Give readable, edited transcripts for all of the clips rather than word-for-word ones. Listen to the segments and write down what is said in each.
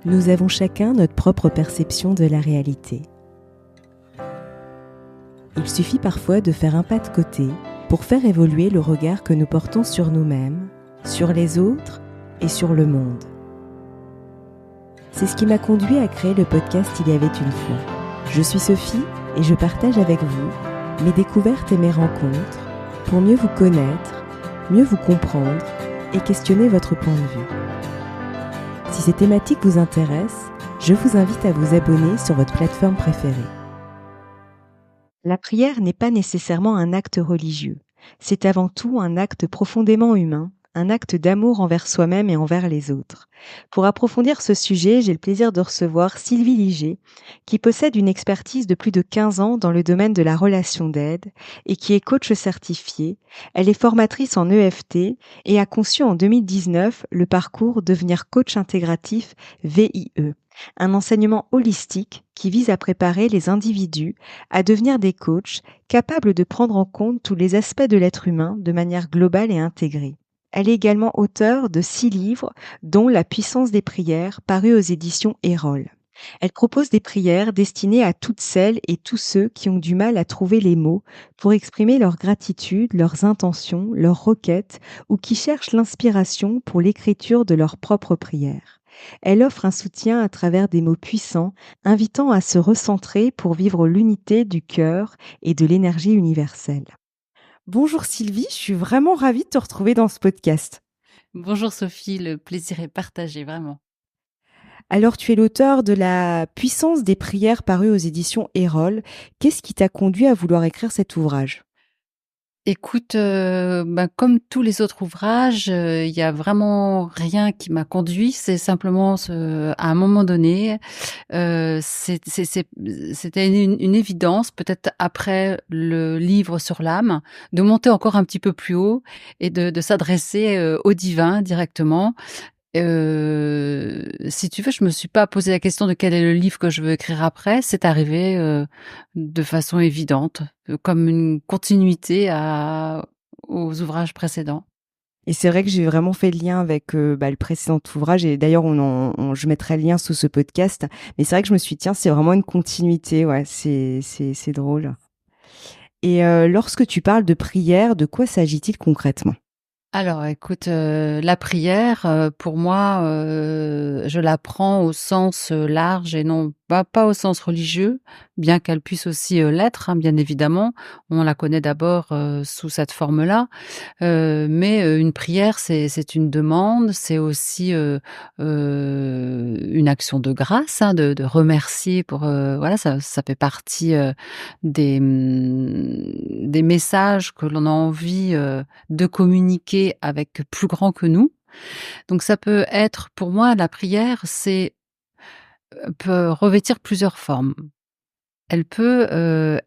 Nous avons chacun notre propre perception de la réalité. Il suffit parfois de faire un pas de côté pour faire évoluer le regard que nous portons sur nous-mêmes, sur les autres et sur le monde. C'est ce qui m'a conduit à créer le podcast Il y avait une fois. Je suis Sophie et je partage avec vous mes découvertes et mes rencontres pour mieux vous connaître, mieux vous comprendre et questionner votre point de vue. Si ces thématiques vous intéressent, je vous invite à vous abonner sur votre plateforme préférée. La prière n'est pas nécessairement un acte religieux. C'est avant tout un acte profondément humain, un acte d'amour envers soi-même et envers les autres. Pour approfondir ce sujet, j'ai le plaisir de recevoir Sylvie Liger, qui possède une expertise de plus de 15 ans dans le domaine de la relation d'aide et qui est coach certifiée. Elle est formatrice en EFT et a conçu en 2019 le parcours Devenir coach intégratif VIE, un enseignement holistique qui vise à préparer les individus à devenir des coachs capables de prendre en compte tous les aspects de l'être humain de manière globale et intégrée. Elle est également auteure de 6 livres, dont La puissance des prières, paru aux éditions Erol. Elle propose des prières destinées à toutes celles et tous ceux qui ont du mal à trouver les mots pour exprimer leur gratitude, leurs intentions, leurs requêtes ou qui cherchent l'inspiration pour l'écriture de leurs propres prières. Elle offre un soutien à travers des mots puissants, invitant à se recentrer pour vivre l'unité du cœur et de l'énergie universelle. Bonjour Sylvie, je suis vraiment ravie de te retrouver dans ce podcast. Bonjour Sophie, le plaisir est partagé, vraiment. Alors, tu es l'auteur de La puissance des prières paru aux éditions Erol. Qu'est-ce qui t'a conduit à vouloir écrire cet ouvrage ? Écoute, comme tous les autres ouvrages, il y a vraiment rien qui m'a conduit. C'est simplement à un moment donné, c'était une évidence, peut-être après le livre sur l'âme, de monter encore un petit peu plus haut et de s'adresser au divin directement. Si tu veux, je me suis pas posé la question de quel est le livre que je veux écrire après. C'est arrivé, de façon évidente, comme une continuité aux ouvrages précédents. Et c'est vrai que j'ai vraiment fait le lien avec le précédent ouvrage et d'ailleurs je mettrai le lien sous ce podcast. Mais c'est vrai que je me suis dit, tiens, c'est vraiment une continuité, ouais, c'est drôle. Et lorsque tu parles de prière, de quoi s'agit-il concrètement ? Alors écoute, la prière, pour moi, je la prends au sens, large et non pas au sens religieux, bien qu'elle puisse aussi, l'être, hein, bien évidemment. On la connaît d'abord, sous cette forme-là, mais une prière, c'est une demande, c'est aussi, une action de grâce, hein, de remercier pour, voilà, ça fait partie, des messages que l'on a envie, de communiquer avec plus grand que nous. Donc ça peut être pour moi la prière, peut revêtir plusieurs formes. Elle peut,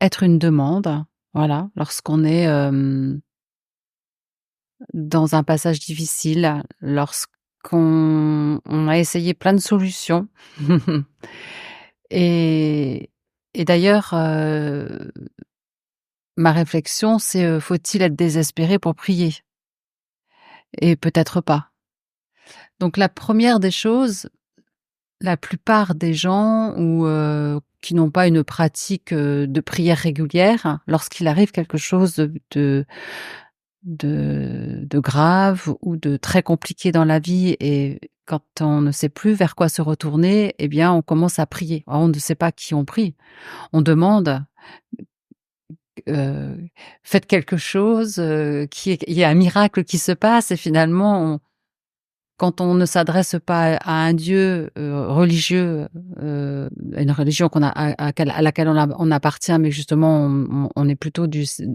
être une demande, voilà, lorsqu'on est, dans un passage difficile, lorsqu'on a essayé plein de solutions. Et d'ailleurs, ma réflexion c'est, faut-il être désespéré pour prier? Et peut-être pas. Donc la première des choses, la plupart des gens qui n'ont pas une pratique, de prière régulière, lorsqu'il arrive quelque chose de grave ou de très compliqué dans la vie et quand on ne sait plus vers quoi se retourner, eh bien, on commence à prier. Alors on ne sait pas qui on prie. On demande, heu: «Faites quelque chose, qu'il y ait un miracle qui se passe» et finalement quand on ne s'adresse pas à un Dieu, religieux, une religion qu'on a à laquelle on appartient, mais justement on est plutôt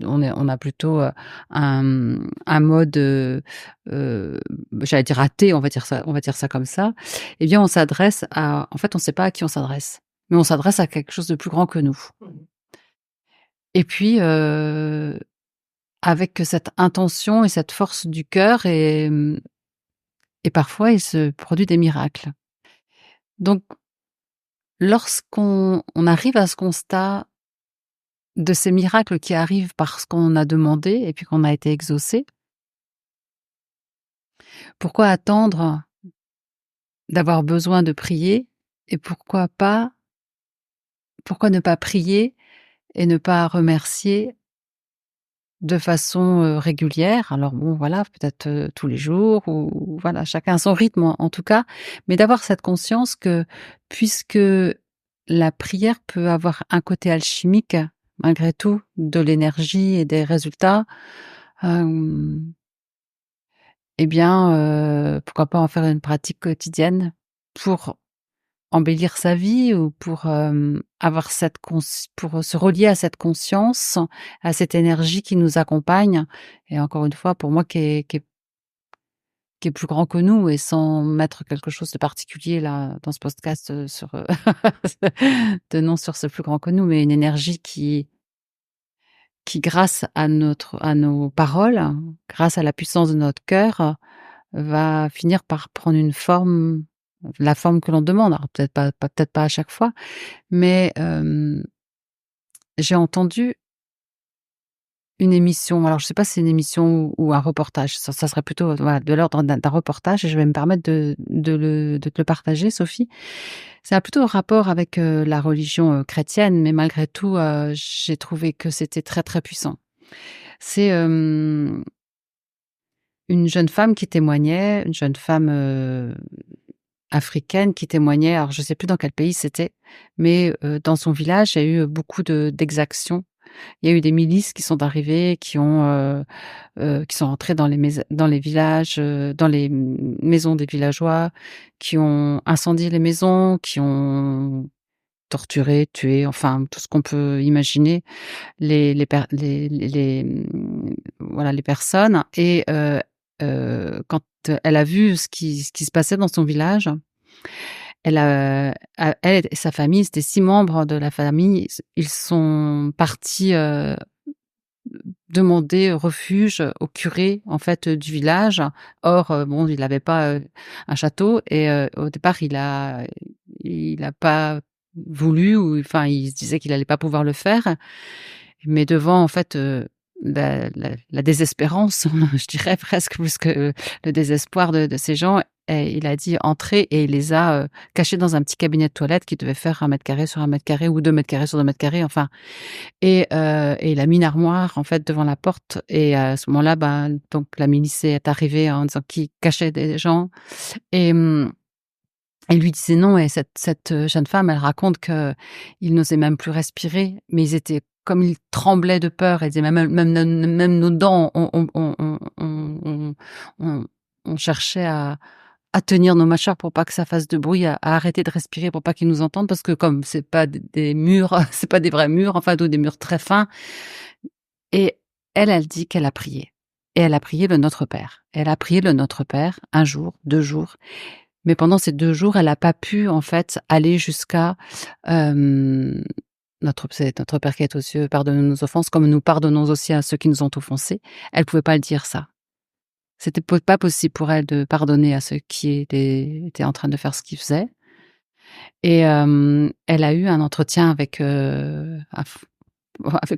on a plutôt, un mode, j'allais dire athée, on va dire ça comme ça. Eh bien, on s'adresse à en fait, on ne sait pas à qui on s'adresse, mais on s'adresse à quelque chose de plus grand que nous. Et puis, avec cette intention et cette force du cœur et parfois, il se produit des miracles. Donc, lorsqu'on arrive à ce constat de ces miracles qui arrivent parce qu'on a demandé et puis qu'on a été exaucé, pourquoi attendre d'avoir besoin de prier et pourquoi ne pas prier et ne pas remercier de façon, régulière. Alors bon, voilà, peut-être, tous les jours ou voilà, chacun a son rythme en tout cas, mais d'avoir cette conscience que puisque la prière peut avoir un côté alchimique, malgré tout, de l'énergie et des résultats, hem, eh bien, pourquoi pas en faire une pratique quotidienne pour embellir sa vie ou pour, avoir cette pour se relier à cette conscience, à cette énergie qui nous accompagne et encore une fois pour moi qui est plus grand que nous et sans mettre quelque chose de particulier là dans ce podcast, sur, de nom sur ce plus grand que nous, mais une énergie qui grâce à nos paroles, grâce à la puissance de notre cœur, va finir par prendre une forme, la forme que l'on demande. Alors peut-être pas à chaque fois, mais j'ai entendu une émission, alors je sais pas si c'est une émission ou un reportage, ça serait plutôt, voilà, de l'ordre d'un reportage et je vais me permettre de te le partager, Sophie. Ça a plutôt un rapport avec, la religion, chrétienne, mais malgré tout, j'ai trouvé que c'était très, très puissant. C'est, une jeune femme qui témoignait, une jeune femme, africaine qui témoignait, alors je sais plus dans quel pays c'était, mais, dans son village, il y a eu beaucoup d'exactions. Il y a eu des milices qui sont arrivées, qui sont rentrées dans les villages, dans les maisons des villageois, qui ont incendié les maisons, qui ont torturé, tué, enfin tout ce qu'on peut imaginer voilà les personnes et quand elle a vu ce qui se passait dans son village, elle et sa famille, c'était 6 membres de la famille, ils sont partis, demander refuge au curé, en fait, du village. Or, bon, il avait pas, un château et au départ, il a pas voulu ou enfin, il se disait qu'il allait pas pouvoir le faire. Mais devant, en fait, la désespérance, je dirais presque plus que le désespoir de ces gens et il a dit: «Entrez» et il les a, cachés dans un petit cabinet de toilette qui devait faire 1 m² sur 1 m² ou 2 m² sur 2 m², enfin et il a mis une armoire, en fait, devant la porte et à ce moment-là, ben, donc la milice est arrivée en disant qu'il cachait des gens et elle lui disait non et cette jeune femme, elle raconte qu'ils n'osaient même plus respirer, mais ils étaient comme ils tremblaient de peur. Elle disait: «Même nos dents, on cherchait à tenir nos mâchoires pour pas que ça fasse de bruit, à arrêter de respirer pour pas qu'ils nous entendent parce que comme c'est pas des murs, c'est pas des vrais murs, enfin ou des murs très fins et elle dit qu'elle a prié et elle a prié le Notre Père. Elle a prié le Notre Père 1 jour, 2 jours, mais pendant ces 2 jours, elle a pas pu en fait aller jusqu'à, hem, c'est Notre Père qui est aux cieux, pardonne-nous nos offenses comme nous pardonnons aussi à ceux qui nous ont offensés. Elle pouvait pas le dire ça. C'était pas possible pour elle de pardonner à ceux qui étaient en train de faire ce qu'ils faisaient et elle a eu un entretien avec, avec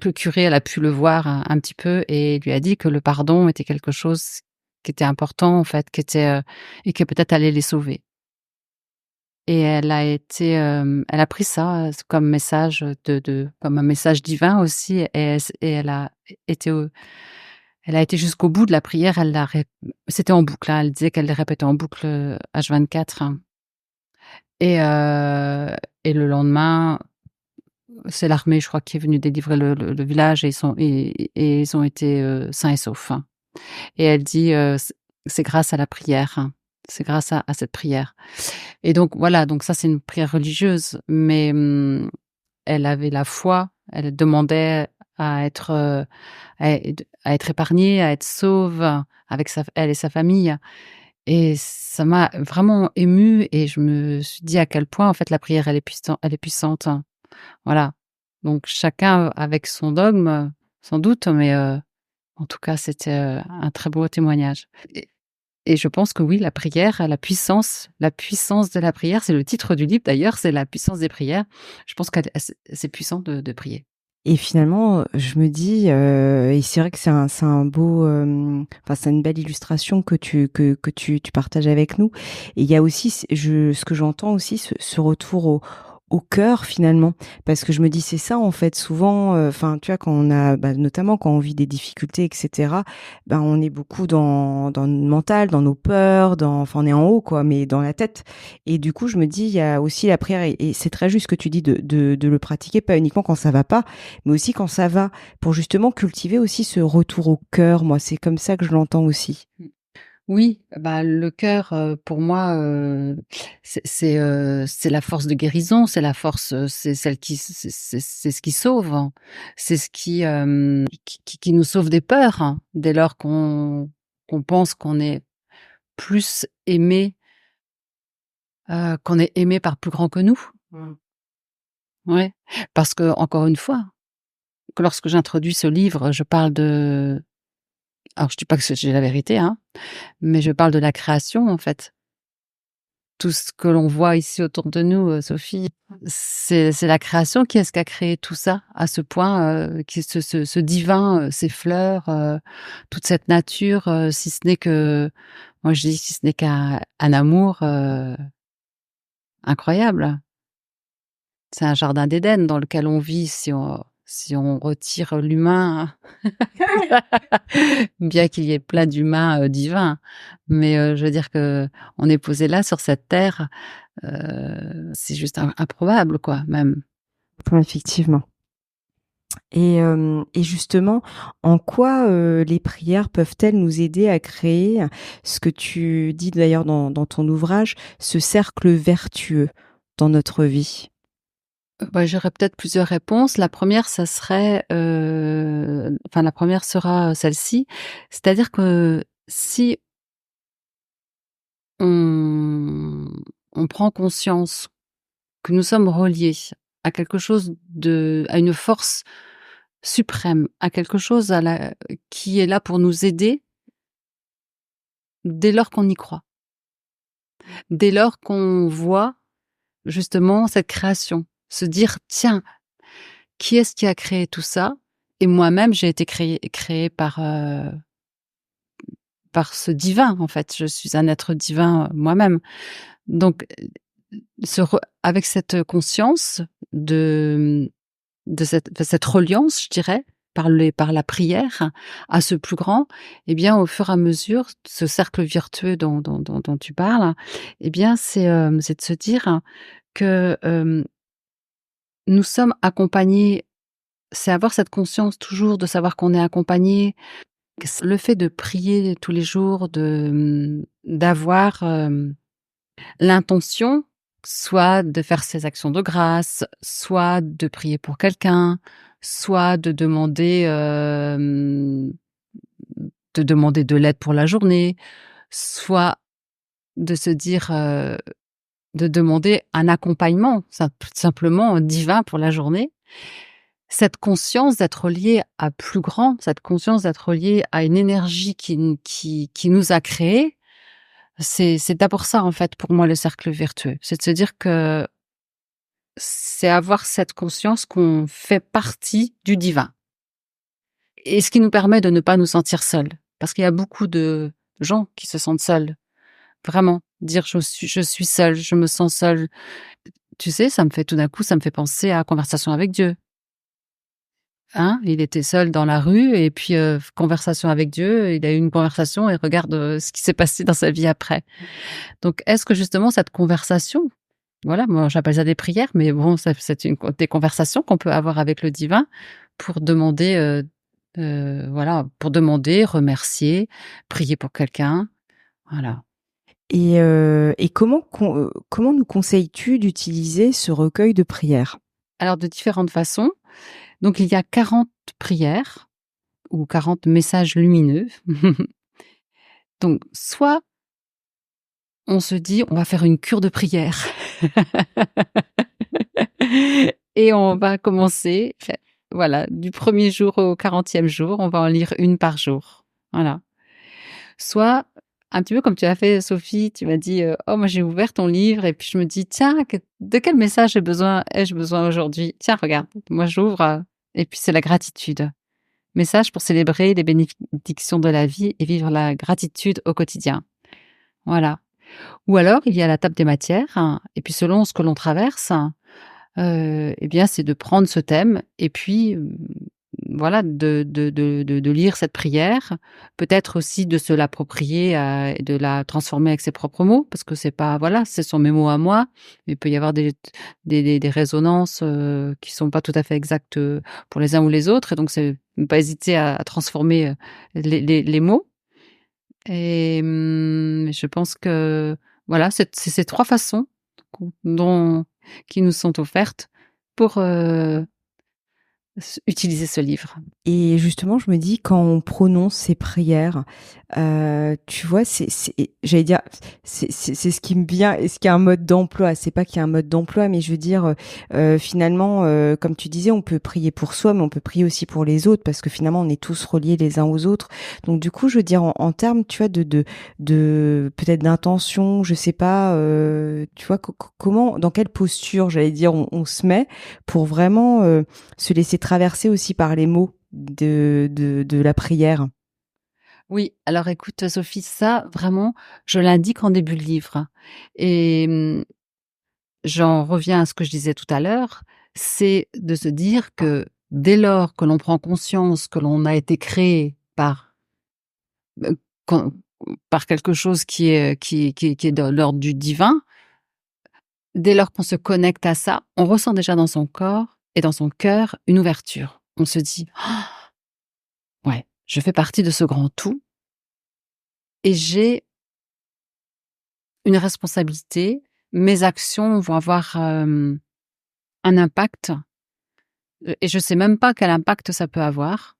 le curé. Elle a pu le voir un petit peu et il lui a dit que le pardon était quelque chose qui était important en fait, qui était, et que peut-être allait les sauver et elle a pris ça, comme message, comme un message divin aussi et elle a été jusqu'au bout de la prière, elle l'a ré c'était en boucle, hein, elle disait qu'elle les répétait en boucle, H24 et et le lendemain, c'est l'armée, je crois, qui est venue délivrer le village et ils ont été, sains et saufs, hein et elle dit, c'est grâce à la prière, hein, c'est grâce à cette prière et donc voilà, donc ça, c'est une prière religieuse mais elle avait la foi, elle demandait à être, à être épargnée, à être sauve avec elle et sa famille et ça m'a vraiment émue et je me suis dit à quel point, en fait, la prière, elle est puissante. Voilà, donc chacun avec son dogme, sans doute, mais en tout cas, c'était, un très beau témoignage et je pense que oui, la puissance de la prière, c'est le titre du livre d'ailleurs, c'est «La puissance des prières». Je pense qu'elle c'est puissant de prier. Et finalement, je me dis, et c'est vrai que c'est un beau, enfin, c'est une belle illustration que tu partages avec nous. Et il y a aussi, ce que j'entends aussi, ce retour au cœur finalement, parce que je me dis c'est ça en fait souvent, enfin tu vois quand on a, bah, notamment quand on vit des difficultés etc. Ben on est beaucoup dans le mental, dans nos peurs, enfin on est en haut quoi, mais dans la tête. Et du coup je me dis il y a aussi la prière et c'est très juste ce que tu dis de le pratiquer pas uniquement quand ça va pas mais aussi quand ça va, pour justement cultiver aussi ce retour au cœur. Moi, c'est comme ça que je l'entends aussi. Oui, bah, le cœur, pour moi, c'est la force de guérison, c'est la force, c'est celle qui c'est ce qui sauve, hein. C'est ce qui nous sauve des peurs, hein, dès lors qu'on pense qu'on est plus aimé, qu'on est aimé par plus grand que nous. Mmh. Ouais, parce que encore une fois, que lorsque j'introduis ce livre, je parle de alors je dis pas que j'ai la vérité, hein, mais je parle de la création, en fait. Tout ce que l'on voit ici autour de nous, Sophie, c'est la création. Qui est-ce qui a créé tout ça à ce point, qui ce divin, ces fleurs, toute cette nature, si ce n'est que moi je dis si ce n'est qu'un amour, incroyable. C'est un jardin d'Éden dans lequel on vit si on retire l'humain, bien qu'il y ait plein d'humains, divins. Mais, je veux dire qu'on est posé là sur cette terre, c'est juste improbable quoi, même. Ouais, effectivement. Et justement, en quoi, les prières peuvent-elles nous aider à créer ce que tu dis d'ailleurs dans ton ouvrage, ce cercle vertueux dans notre vie? Bah, j'aurais peut-être plusieurs réponses. La première, ça serait, enfin la première sera celle-ci. C'est-à-dire que si on on prend conscience que nous sommes reliés à quelque chose à une force suprême, à quelque chose qui est là pour nous aider dès lors qu'on y croit. Dès lors qu'on voit justement cette création, se dire: «Tiens, qui est-ce qui a créé tout ça?» Et moi-même, j'ai été créée par ce divin, en fait. Je suis un être divin, moi-même. Donc, avec cette conscience de cette reliance, je dirais, par la prière à ce plus grand, eh bien, au fur et à mesure, ce cercle vertueux dont tu parles, eh bien, c'est de se dire que, nous sommes accompagnés. C'est avoir cette conscience toujours de savoir qu'on est accompagné. Le fait de prier tous les jours, d'avoir, l'intention, soit de faire ses actions de grâce, soit de prier pour quelqu'un, soit de demander de l'aide pour la journée, soit de se dire, de demander un accompagnement simplement divin pour la journée. Cette conscience d'être lié à plus grand, cette conscience d'être lié à une énergie qui nous a créés, c'est d'abord ça, en fait, pour moi, le cercle vertueux. C'est de se dire que c'est avoir cette conscience qu'on fait partie du divin et ce qui nous permet de ne pas nous sentir seuls. Parce qu'il y a beaucoup de gens qui se sentent seuls, vraiment. Dire: «Je suis seul, je me sens seul». Tu sais, tout d'un coup, ça me fait penser à Conversation avec Dieu. Hein? Il était seul dans la rue et puis, conversation avec Dieu, il a eu une conversation et regarde, ce qui s'est passé dans sa vie après. Donc est-ce que justement cette conversation, voilà, moi j'appelle ça des prières, mais bon, c'est des conversations qu'on peut avoir avec le divin pour demander, voilà, pour demander, remercier, prier pour quelqu'un, voilà. Et comment nous conseilles-tu d'utiliser ce recueil de prières? Alors de différentes façons, donc il y a 40 prières ou 40 messages lumineux. Donc soit on se dit: «On va faire une cure de prière» et on va commencer, voilà, du 1er jour au 40e jour, on va en lire une par jour. Voilà. Soit, un petit peu comme tu as fait Sophie, tu m'as dit, «Oh moi j'ai ouvert ton livre et puis je me dis: "Tiens, de quel message ai-je besoin aujourd'hui? Tiens regarde, moi j'ouvre, Et puis c'est la gratitude. Message pour célébrer les bénédictions de la vie et vivre la gratitude au quotidien. Voilà. Ou alors il y a la table des matières, hein, et puis selon ce que l'on traverse, eh bien c'est de prendre ce thème et puis, voilà, de lire cette prière, peut-être aussi de se l'approprier, et de la transformer avec ses propres mots, parce que c'est pas voilà, ce sont mes mots à moi. Il peut y avoir des résonances, qui sont pas tout à fait exactes, pour les uns ou les autres, et donc c'est ne pas hésiter à transformer, les mots. Et je pense que voilà, c'est ces 3 façons dont qui nous sont offertes pour, utiliser ce livre. Et justement, je me dis, quand on prononce ces prières, tu vois, j'allais dire, c'est ce qui me vient. Est-ce qu'il y a un mode d'emploi? C'est pas qu'il y a un mode d'emploi, mais je veux dire, finalement, comme tu disais, on peut prier pour soi, mais on peut prier aussi pour les autres, parce que finalement, on est tous reliés les uns aux autres. Donc, du coup, je veux dire, en termes, tu vois, de peut-être d'intention, je sais pas, tu vois, comment, dans quelle posture, j'allais dire, on se met pour vraiment se laisser traverser aussi par les mots de la prière. Oui, alors écoute Sophie, ça vraiment, je l'indique en début de livre, et j'en reviens à ce que je disais tout à l'heure, c'est de se dire que dès lors que l'on prend conscience que l'on a été créé heu, quand par quelque chose qui est de l'ordre du divin, dès lors qu'on se connecte à ça, on ressent déjà dans son corps et dans son cœur une ouverture. On se dit: «Ah, ouais, je fais partie de ce grand tout et j'ai une responsabilité. Mes actions vont avoir, un impact, et je sais même pas quel impact ça peut avoir,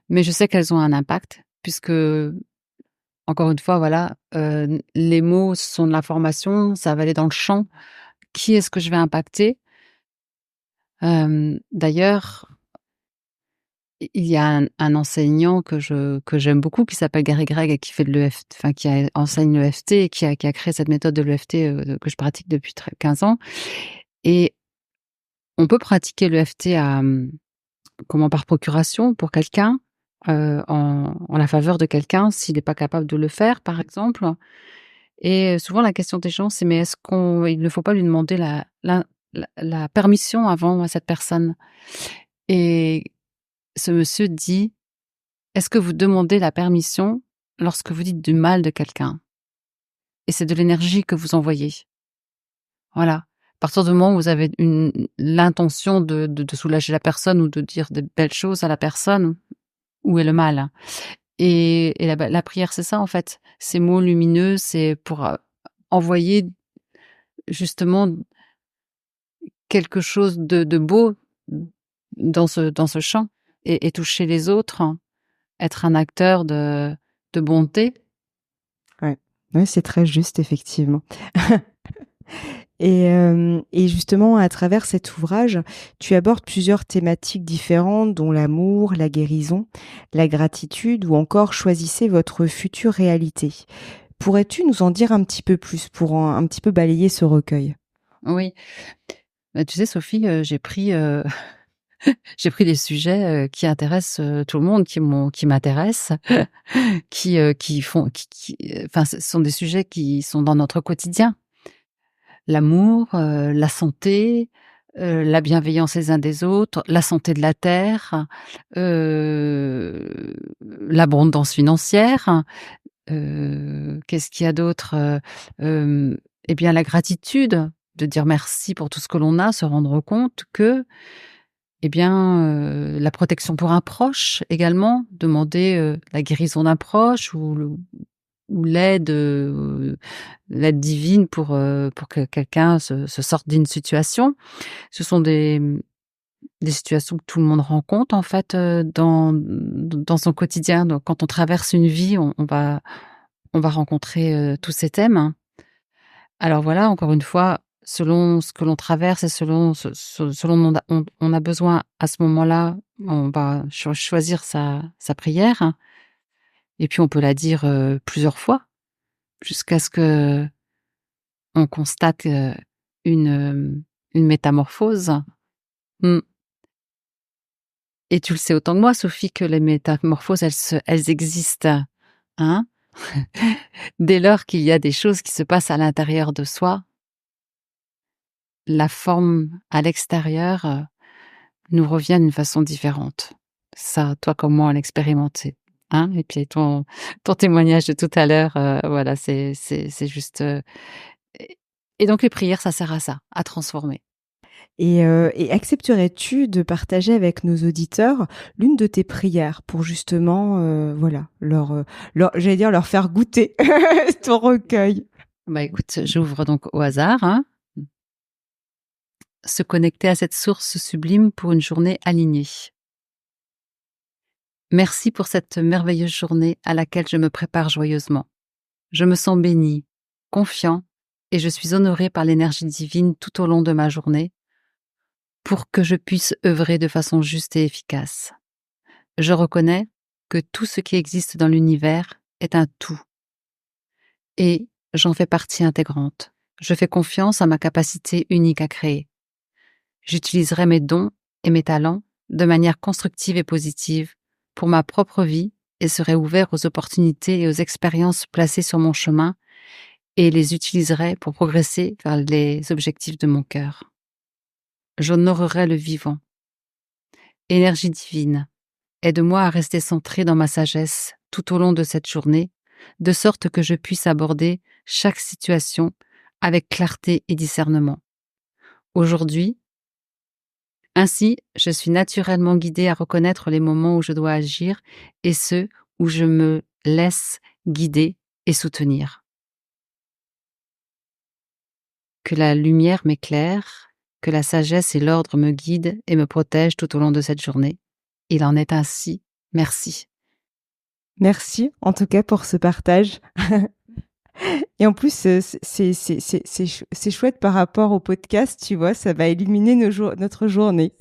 mais je sais qu'elles ont un impact puisque, encore une fois, voilà, les mots sont de l'information, ça va aller dans le champ. Qui est-ce que je vais impacter?» D'ailleurs, il y a un enseignant que j'aime beaucoup qui s'appelle Gary Gregg et qui fait de enfin enseigne l'EFT et qui a créé cette méthode de l'EFT, que je pratique depuis 15 ans, et on peut pratiquer l'EFT comment, par procuration pour quelqu'un, en la faveur de quelqu'un s'il n'est pas capable de le faire, par exemple. Et souvent la question des gens, c'est: «Mais est-ce qu'on il ne faut pas lui demander la permission avant à cette personne?» Et ce monsieur dit: «Est-ce que vous demandez la permission lorsque vous dites du mal de quelqu'un? Et c'est de l'énergie que vous envoyez». Voilà. À partir du moment où vous avez l'intention de soulager la personne ou de dire de belles choses à la personne, où est le mal? Et la prière, c'est ça, en fait. Ces mots lumineux, c'est pour, envoyer justement quelque chose de beau dans ce champ, et toucher les autres, être un acteur de bonté. Ouais. Ouais, c'est très juste, effectivement. Et justement, à travers cet ouvrage, tu abordes plusieurs thématiques différentes, dont l'amour, la guérison, la gratitude ou encore choisissez votre future réalité. Pourrais-tu nous en dire un petit peu plus pour un petit peu balayer ce recueil? Oui. Bah, tu sais Sophie, j'ai pris des sujets, qui intéressent, tout le monde, qui m'intéressent, qui font enfin, ce sont des sujets qui sont dans notre quotidien. L'amour, la santé, la bienveillance les uns des autres, la santé de la terre, l'abondance financière, qu'est-ce qu'il y a d'autre? Et bien la gratitude, de dire merci pour tout ce que l'on a, se rendre compte que, eh bien, la protection pour un proche également, demander, la guérison d'un proche ou l'aide divine pour que quelqu'un se sorte d'une situation. Ce sont des situations que tout le monde rencontre en fait, dans son quotidien. Donc quand on traverse une vie, on va rencontrer, tous ces thèmes. Alors voilà, encore une fois, selon ce que l'on traverse et selon on a besoin à ce moment-là, on va choisir sa prière, et puis on peut la dire, plusieurs fois jusqu'à ce qu'on constate, une métamorphose. Mmh. Et tu le sais autant que moi, Sophie, que les métamorphoses, elles existent, hein. Dès lors qu'il y a des choses qui se passent à l'intérieur de soi, la forme à l'extérieur nous revient d'une façon différente. Ça, toi comme moi, on l'a expérimenté, hein. Et puis ton témoignage de tout à l'heure, voilà, c'est juste. Et donc les prières, ça sert à ça, à transformer. Et accepterais-tu de partager avec nos auditeurs l'une de tes prières pour justement, voilà, j'allais dire leur faire goûter ton recueil? Bah écoute, j'ouvre donc au hasard, hein. Se connecter à cette source sublime pour une journée alignée. Merci pour cette merveilleuse journée à laquelle je me prépare joyeusement. Je me sens béni, confiant, et je suis honoré par l'énergie divine tout au long de ma journée pour que je puisse œuvrer de façon juste et efficace. Je reconnais que tout ce qui existe dans l'univers est un tout, et j'en fais partie intégrante. Je fais confiance à ma capacité unique à créer. J'utiliserai mes dons et mes talents de manière constructive et positive pour ma propre vie et serai ouvert aux opportunités et aux expériences placées sur mon chemin et les utiliserai pour progresser vers les objectifs de mon cœur. J'honorerai le vivant. Énergie divine, aide-moi à rester centré dans ma sagesse tout au long de cette journée, de sorte que je puisse aborder chaque situation avec clarté et discernement. Aujourd'hui, ainsi, je suis naturellement guidée à reconnaître les moments où je dois agir et ceux où je me laisse guider et soutenir. Que la lumière m'éclaire, que la sagesse et l'ordre me guident et me protègent tout au long de cette journée. Il en est ainsi. Merci. Merci, en tout cas, pour ce partage. Et en plus, c'est chouette par rapport au podcast, tu vois, ça va éliminer notre journée.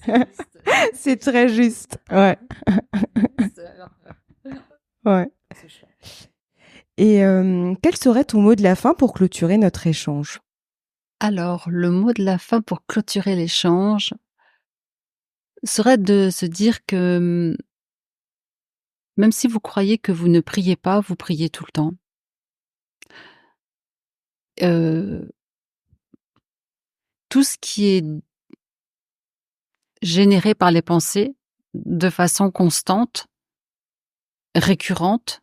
C'est très juste, ouais. Ouais. Et quel serait ton mot de la fin pour clôturer notre échange? Alors, le mot de la fin pour clôturer l'échange serait de se dire que même si vous croyez que vous ne priez pas, vous priez tout le temps. Tout ce qui est généré par les pensées de façon constante, récurrente,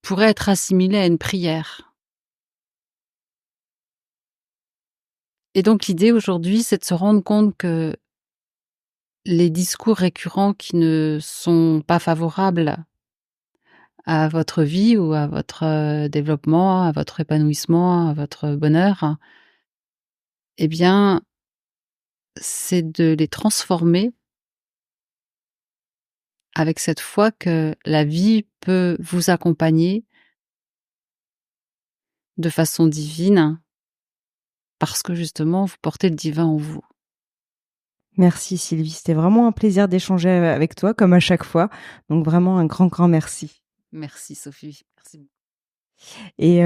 pourrait être assimilé à une prière. Et donc l'idée aujourd'hui, c'est de se rendre compte que les discours récurrents qui ne sont pas favorables à votre vie ou à votre développement, à votre épanouissement, à votre bonheur, eh bien, c'est de les transformer avec cette foi que la vie peut vous accompagner de façon divine parce que justement, vous portez le divin en vous. Merci Sylvie, c'était vraiment un plaisir d'échanger avec toi, comme à chaque fois. Donc vraiment un grand, grand merci. Merci Sophie, merci beaucoup. Et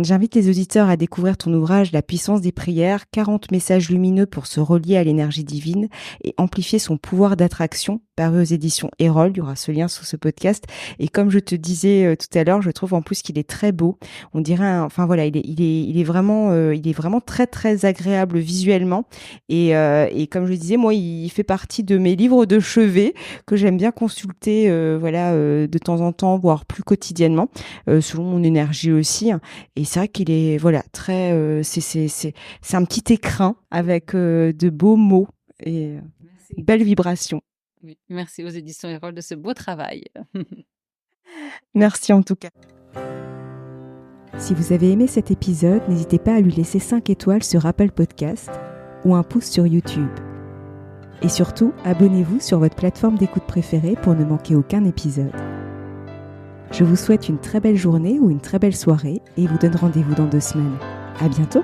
j'invite les auditeurs à découvrir ton ouvrage La puissance des prières, 40 messages lumineux pour se relier à l'énergie divine et amplifier son pouvoir d'attraction, paru aux éditions Erol. Il y aura ce lien sous ce podcast. Et comme je te disais tout à l'heure, je trouve en plus qu'il est très beau. On dirait, enfin voilà, il est vraiment très très agréable visuellement. Et comme je disais, moi, il fait partie de mes livres de chevet que j'aime bien consulter, de temps en temps, voire plus quotidiennement, selon mon énergie aussi. Et c'est vrai qu'il est très c'est un petit écrin avec de beaux mots et belles vibrations. Oui, merci aux éditions Erol de ce beau travail. Merci en tout cas. Si vous avez aimé cet épisode, n'hésitez pas à lui laisser 5 étoiles sur Apple Podcast ou un pouce sur YouTube. Et surtout, abonnez-vous sur votre plateforme d'écoute préférée pour ne manquer aucun épisode. Je vous souhaite une très belle journée ou une très belle soirée et vous donne rendez-vous dans 2 semaines. À bientôt!